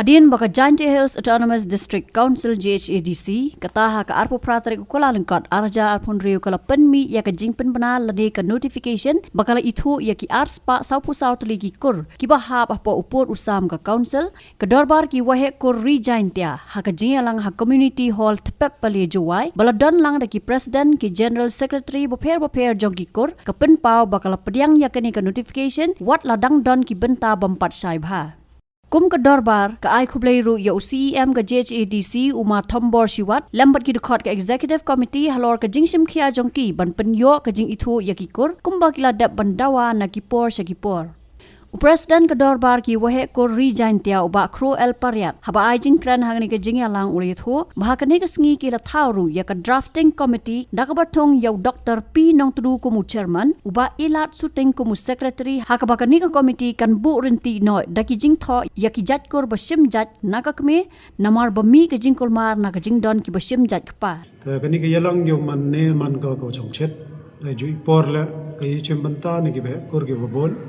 Hadian baka Jaintia Hills Autonomous District Council JHADC kataha ka arpo pratari ko kala lengkat arja arpun rio kala penmi ya ka jingpen bena lade ka notification bakala itu ya ki arspa saupu sautli ki kur ki bahap apa upur usam ka council ka dorbar ki wahe kur ri Jaintia ha ka jingalang ha community hall tepep pale jowai baladon lang da ki president ki general secretary boper jong ki kur ka penpau bakala pediang ya ka ni ka notification wat ladang don ki benta bampat saibha Kum ke dorbar ke ai kublai ru ya UCEM ke JHADC Umar Thombor Shiwat lambat ki dekat ke executive committee halor ke jingsim khia jongki ban penyo ke jing itu ya kikur kumba kila dap bandawa na kipor syakipor Presiden ke dorbar ki wahe ko ri Jaintia uba kro el pariat haba ai jing kran hangni ke jing yalang ulit ho bahakane ke sengi ki la thauru ya ke drafting committee dakabatong yaw Dr. P Nong Tudu kumu chairman uba ilat suting kumu secretary hakabakani ke committee kan bu rinti no daki jing tho ya ki jat kor bashim jat nakakme namar bami ke jing kolmar na ke jing don ki bashim jat kpa ta kani ke yalang yo man ne man ko chongchet le ju por la ke chim banta ni ki be kor ki babon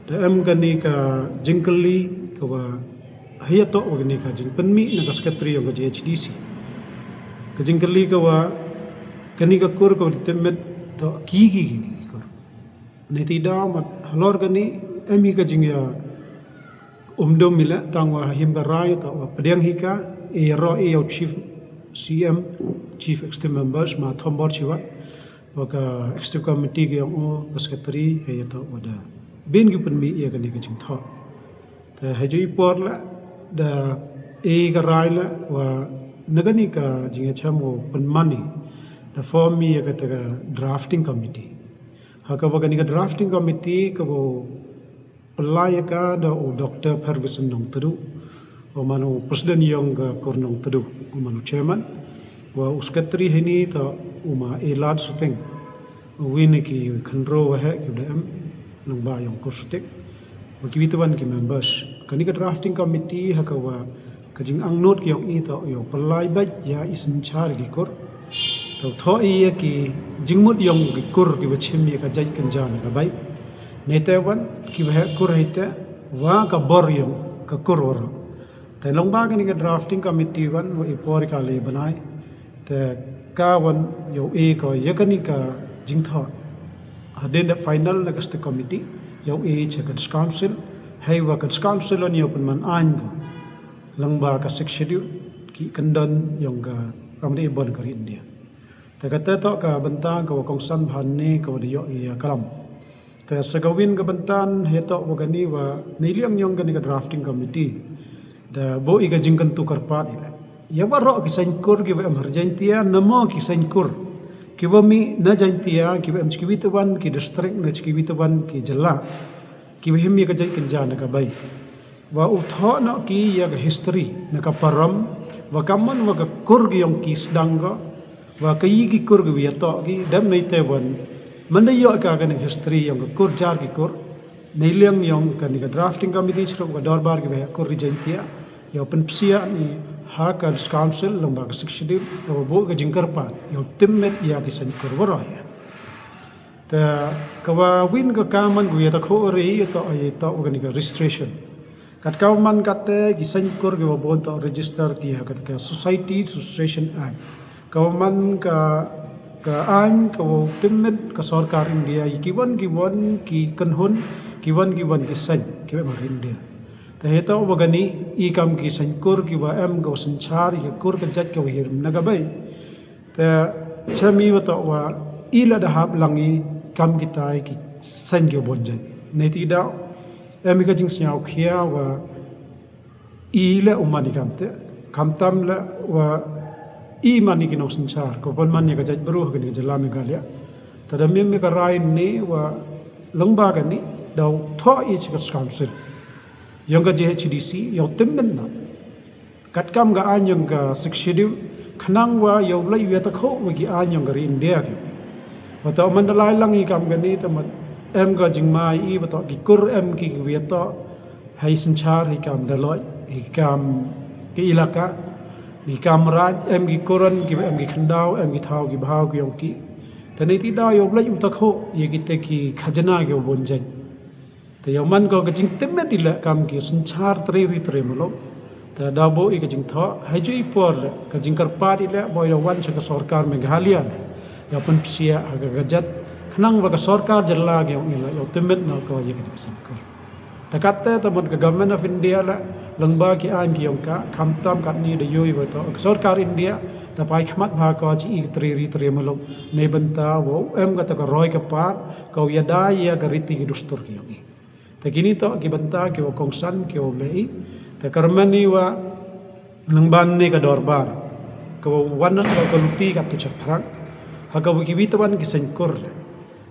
da am kani ka jingkeli ka wa hayato ogni ka jing penmi na ka secretary of JHDC ka jingkeli ka wa kani ka kor ka temet to ki kor ne ti da mat halor kani ami ka jing ya umdom mila tangwa him ka rai to wa pediang hika e ro e chief CM chief executive members ma thombor chiwa wa ka executive committee ke o ka secretary hayato wada bin gi penmi ya kani ka jing tho ta hajui por la da e ga rai la wa nagani ka jing chamo penmani da form mi ya ka drafting committee ha ka kani ka drafting committee ka bo pelaya ka da o Dr. Pervis Nong Tudu o manu president yang ka kor Nong Tudu o manu chairman wa secretary hini ta uma elad suting wini ki khandro wa ha ki da am nang ba yang kursutik bagi bituan ki members kani ka drafting committee hakawa kajing ang note ki yang ito yo pelai baj ya isin char ki kur to tho i ki jingmut yang ki kur ki bachim ya ka jaj kan jana ka bai netewan ki ba kur hita wa ka bor yang ka kur wor te long ba kani ka drafting committee wan wa ipor ka le banai te ka wan yo e ko yakani ka jing tho Hadin the final na kasta committee yaw checkers council hay wa kats council on yaw man an lang ba ka schedule ki kandan yung ka kamri ibon ka India ta kata to ka banta ka kong san bhan ne ka yo ya kalam ta sa gawin ka bantan heto wa gani wa niliam yung gani ka drafting committee da bo i ka jingkan tukar pat ila ya wa ro ki sankur ki wa emergentia namo ki sankur Kiwami na Jaintia kiwa am chikiwitawan ki district na chikiwitawan ki jala kiwa himi ka jai kanjana ka bai wa utho na ki ya ka history na ka param wa kaman wa ka kurgi yung ki sdanga wa ka yi ki kurgi wiyato ki dam na itewan mandayo ka ka ng history yung ka kur jar ki kur nailang yung ka ni ka drafting committee chiro ka dorbar ki ba kur Jaintia ya penpsia ni Hakar Council lembaga seksidip bo ka jingkar pat yo timmet ya kisan kurwara ya ta kawa win ka kaman gu ya ta kho ri to ay to organic registration kat kaman kate kisan kur ge bo to register ki ha ka society registration act kaman ka an ka timmet ka sarkar India kiwan ki kanhun kiwan kisan ki ba India Taheta o bagani ikam ki sankur ki wa am go sanchar ki kur ka jat ka wahir nagabai ta chami wa to wa ila da hab langi kam ki tai ki san ki bonjan neti da am ka jing snyau khia wa ila umani kam te kam tam la wa i mani ki no sanchar ko bon mani ka jat bru ka ni jala me galia ta da me ka rai ni wa longba ka ni daw tho i chi ka council yang ka JHDC yang temmen na kat kam ga an yang ka schedule khnang wa yaw lai we ta kho wa gi an yang ga India ki wa ta mandalai lang i kam ga ni ta mat em ga jingmai i wa ta ki kur em ki we ta hai sanchar hai kam daloi hi kam ki ilaka hi kam raj em ki kuran ki em ki khandau em ki thau ki bhau ki yong ki ta nei ti da yaw lai u ta kho ye ki te ki khajana ge bonjan Te yaman ko kajing temet ila kam ki sanchar tri mulo ta dabo I ka jing tho hai ju ipor le ka jing karpat I le boy wan cha ka sarkar Meghalaya le ya pen psia ha ka gajat khnang ba ka sarkar jalla ge ila yo temet na ko ye ka sankor takate tamon ka government of India la langba ki an ki yong ka khamtam kat ni de yoi ba to sarkar India ta pai khmat bha ko chi I tri malom nei banta wo em ka ta ka roi ka par ko ya da ya ka riti ki dustur ki yong ta kini to ki banta ki wo kongsan ki wo lei ta karmani wa langban ni ka dorbar ko wan ka luti ka tu chaprak ha ka ki bitawan ki senkur le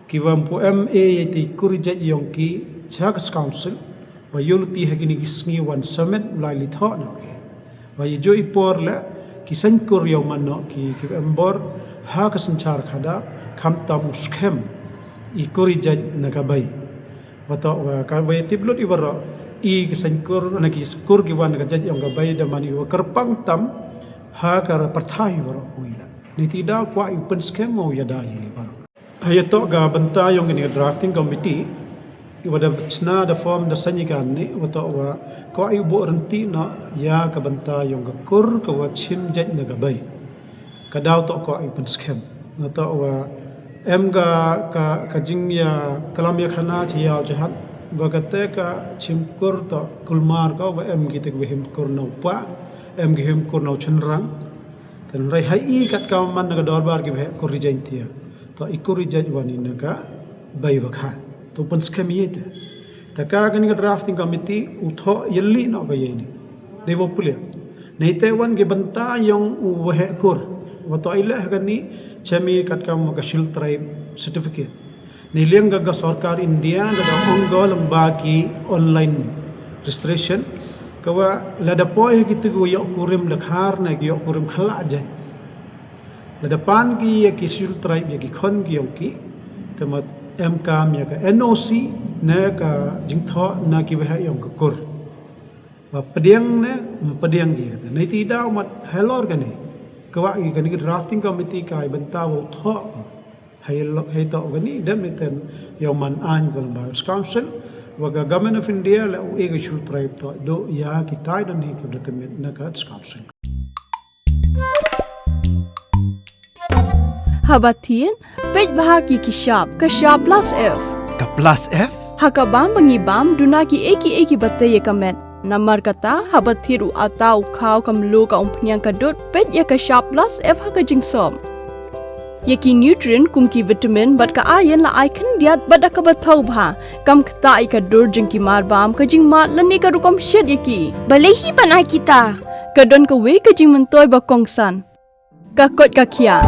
ki wampu MA yeti kurija yong ki Chagas Council wa yuluti hagini gisngi wan summit lai li tho no wa jo ipor le ki senkur yo manno ki embor ha ka sanchar khada khamta muskhem I kurija nagabai wa to wa ka wa tiblut ibara I ki senkur na ki skur ki wan ka jaj yong gabai da mani wa kerpang tam ha ka parthai wara uila ni tida kwa open schem mo yada yini bar ayato ga banta yong ni drafting committee iwada chna da form da sanyikan ni wato wa ko ay bo renti na ya ka banta yong ka kur ka wa chim jaj na gabai ka daw to ko ay open schem na to wa em ga ka jing ya kalam ya khana thi ya jahat bagate ka chim kur to kulmar ka wa em gi tek wehim kur no pa em gi him kur no chenrang tan rai hai kat ka man na dorbar gi be kur rijain tia to ikur rijaj wani na ka bai wa kha to pun schem yete ta ka kan ga drafting committee utho yelli no ga yeni devo pulia nei te wan ge banta yong wa he kur wa to ile ga ni chemi kat ka ma ka shil tribe certificate nei leng ga sarkar India ga ongol baki online registration ka wa la da poi gi tu yo kurim lakhar na gi yo kurim khala jai la depan ki ya ki shil tribe ya ki khon ki yong ki temat MKM ya ka NOC na ka jingtho na ki ba yong ka kur wa pediang ne pediang gi kata nei ti daw mat helor ka ni ka wa ki kan drafting committee ka banta wo tho hay to ga ni dem ten yo man an ko ba council wa ga government of India la u ega shul tribe to do ya ki tai dan hi ki determine na ka council Habatin, pej bahagi kishab plus F. Ka plus F? Hakabam bangi bam duna ki eki bataye kamet. Namar kata habathiru atau khau kam lo ka umpnyang kadut pej ya kishab plus F haka jingsom. Yaki nutrient kum ki vitamin bat ka ayan la icon diat bat ka bathau bha kam kta ai ka dur jing ki mar bam ka jing ma lani ka rukom shed yaki. Balehi banai kita. Kadon ka we ka jing mentoy ba kongsan. Ka kot ka kia.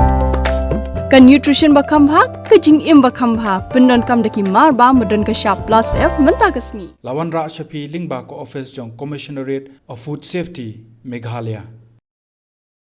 Ka nutrition bakam bha ka jing im bakam bha pendon kam daki mar ba modon ka sharp plus F menta kasni Lawan Ra Shafi Lingba ko office jong Commissionerate of Food Safety Meghalaya